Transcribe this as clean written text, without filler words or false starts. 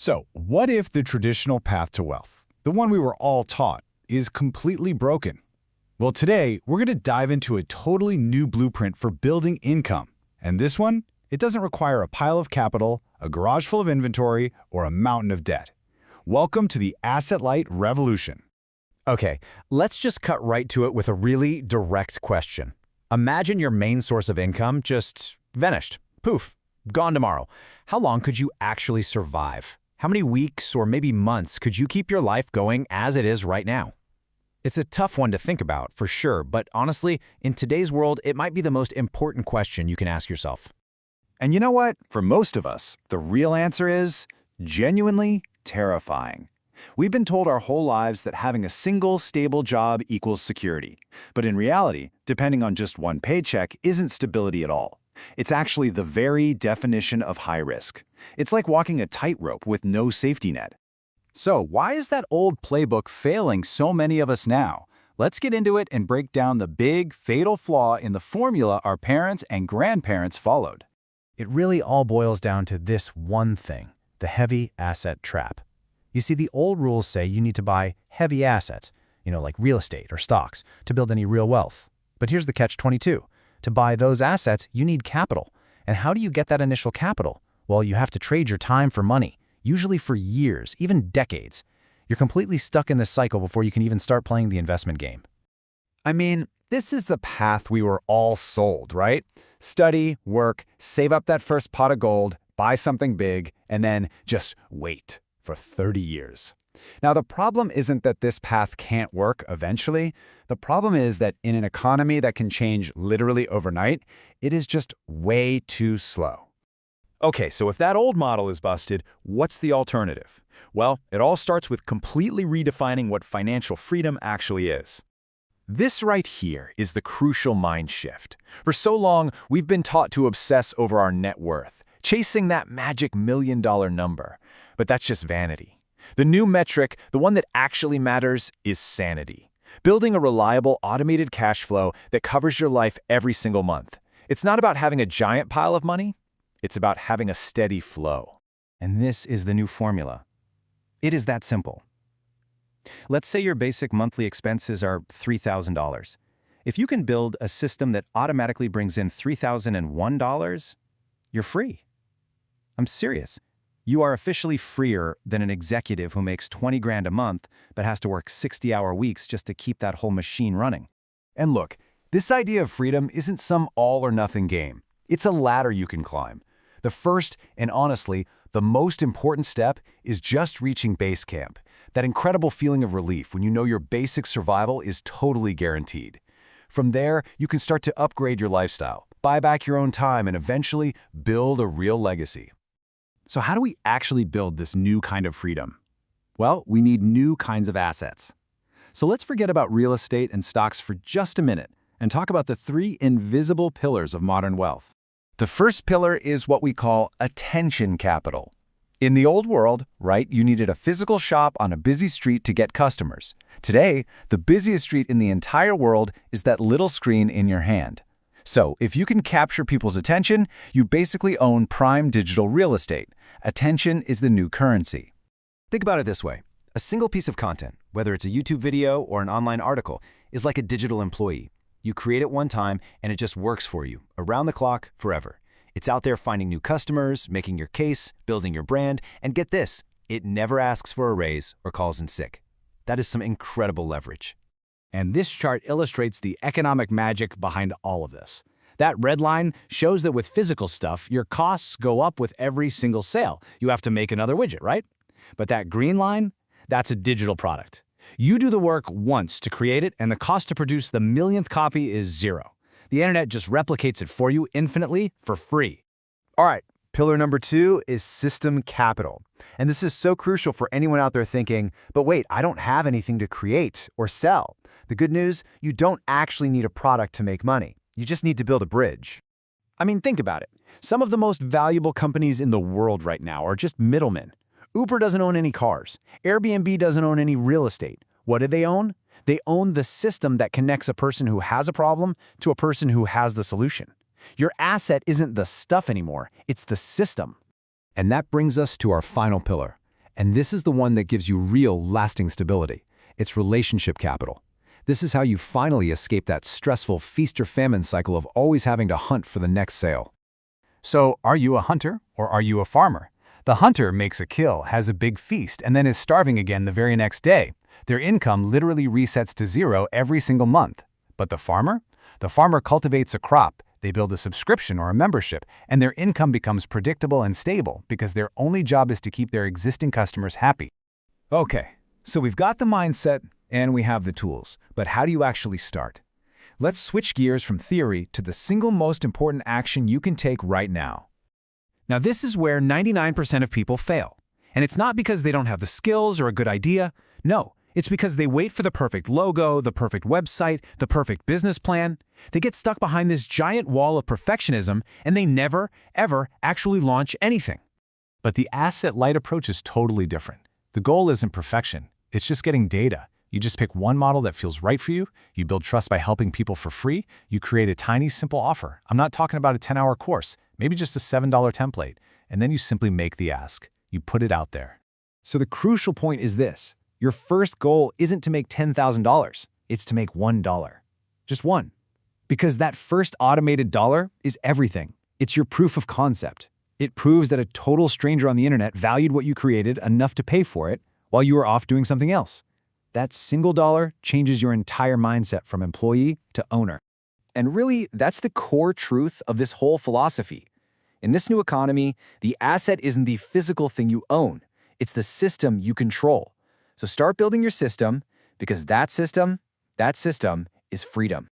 So, what if the traditional path to wealth, the one we were all taught, is completely broken? Well, today, we're going to dive into a totally new blueprint for building income. And this one, it doesn't require a pile of capital, a garage full of inventory, or a mountain of debt. Welcome to the asset-light revolution. Okay, let's just cut right to it with a really direct question. Imagine your main source of income just vanished. Poof, gone tomorrow. How long could you actually survive? How many weeks or maybe months could you keep your life going as it is right now? It's a tough one to think about, for sure, but honestly, in today's world, it might be the most important question you can ask yourself. And you know what? For most of us, the real answer is genuinely terrifying. We've been told our whole lives that having a single, stable job equals security. But in reality, depending on just one paycheck isn't stability at all. It's actually the very definition of high risk. It's like walking a tightrope with no safety net. So why is that old playbook failing so many of us now? Let's get into it and break down the big, fatal flaw in the formula our parents and grandparents followed. It really all boils down to this one thing, the heavy asset trap. You see, the old rules say you need to buy heavy assets, like real estate or stocks, to build any real wealth. But here's the catch-22. To buy those assets, you need capital. And how do you get that initial capital? Well, you have to trade your time for money, usually for years, even decades. You're completely stuck in this cycle before you can even start playing the investment game. I mean, this is the path we were all sold, right? Study, work, save up that first pot of gold, buy something big, and then just wait for 30 years. Now, the problem isn't that this path can't work eventually. The problem is that in an economy that can change literally overnight, it is just way too slow. Okay, so if that old model is busted, what's the alternative? Well, it all starts with completely redefining what financial freedom actually is. This right here is the crucial mind shift. For so long, we've been taught to obsess over our net worth, chasing that magic million-dollar number. But that's just vanity. The new metric, the one that actually matters, is sanity. Building a reliable, automated cash flow that covers your life every single month. It's not about having a giant pile of money. It's about having a steady flow. And this is the new formula. It is that simple. Let's say your basic monthly expenses are $3,000. If you can build a system that automatically brings in $3,001, you're free. I'm serious. You are officially freer than an executive who makes 20 grand a month but has to work 60-hour weeks just to keep that whole machine running. And look, this idea of freedom isn't some all-or-nothing game. It's a ladder you can climb. The first, and honestly, the most important step is just reaching base camp. That incredible feeling of relief when you know your basic survival is totally guaranteed. From there, you can start to upgrade your lifestyle, buy back your own time, and eventually build a real legacy. So how do we actually build this new kind of freedom? Well, we need new kinds of assets. So let's forget about real estate and stocks for just a minute and talk about the three invisible pillars of modern wealth. The first pillar is what we call attention capital. In the old world, right, you needed a physical shop on a busy street to get customers. Today, the busiest street in the entire world is that little screen in your hand. So, if you can capture people's attention, you basically own prime digital real estate. Attention is the new currency. Think about it this way. A single piece of content, whether it's a YouTube video or an online article, is like a digital employee. You create it one time and it just works for you, around the clock, forever. It's out there finding new customers, making your case, building your brand, and get this, it never asks for a raise or calls in sick. That is some incredible leverage. And this chart illustrates the economic magic behind all of this. That red line shows that with physical stuff, your costs go up with every single sale. You have to make another widget, right? But that green line, that's a digital product. You do the work once to create it, and the cost to produce the millionth copy is zero. The internet just replicates it for you infinitely for free. All right, pillar number 2 is system capital. And this is so crucial for anyone out there thinking, but wait, I don't have anything to create or sell. The good news, you don't actually need a product to make money. You just need to build a bridge. I mean, think about it. Some of the most valuable companies in the world right now are just middlemen. Uber doesn't own any cars. Airbnb doesn't own any real estate. What do they own? They own the system that connects a person who has a problem to a person who has the solution. Your asset isn't the stuff anymore, it's the system. And that brings us to our final pillar, And this is the one that gives you real, lasting stability. It's relationship capital. This is how you finally escape that stressful feast or famine cycle of always having to hunt for the next sale. So, are you a hunter or are you a farmer? The hunter makes a kill, has a big feast, and then is starving again the very next day. Their income literally resets to zero every single month. But the farmer? The farmer cultivates a crop, they build a subscription or a membership, and their income becomes predictable and stable because their only job is to keep their existing customers happy. Okay, so we've got the mindset and we have the tools, but how do you actually start? Let's switch gears from theory to the single most important action you can take right now. Now, this is where 99% of people fail. And it's not because they don't have the skills or a good idea. No, it's because they wait for the perfect logo, the perfect website, the perfect business plan. They get stuck behind this giant wall of perfectionism, and they never, ever actually launch anything. But the asset-light approach is totally different. The goal isn't perfection. It's just getting data. You just pick one model that feels right for you, you build trust by helping people for free, you create a tiny, simple offer. I'm not talking about a 10-hour course, maybe just a $7 template, and then you simply make the ask. You put it out there. So the crucial point is this. Your first goal isn't to make $10,000. It's to make $1. Just one. Because that first automated dollar is everything. It's your proof of concept. It proves that a total stranger on the internet valued what you created enough to pay for it while you were off doing something else. That single dollar changes your entire mindset from employee to owner. And really, that's the core truth of this whole philosophy. In this new economy, the asset isn't the physical thing you own. It's the system you control. So start building your system, because that system is freedom.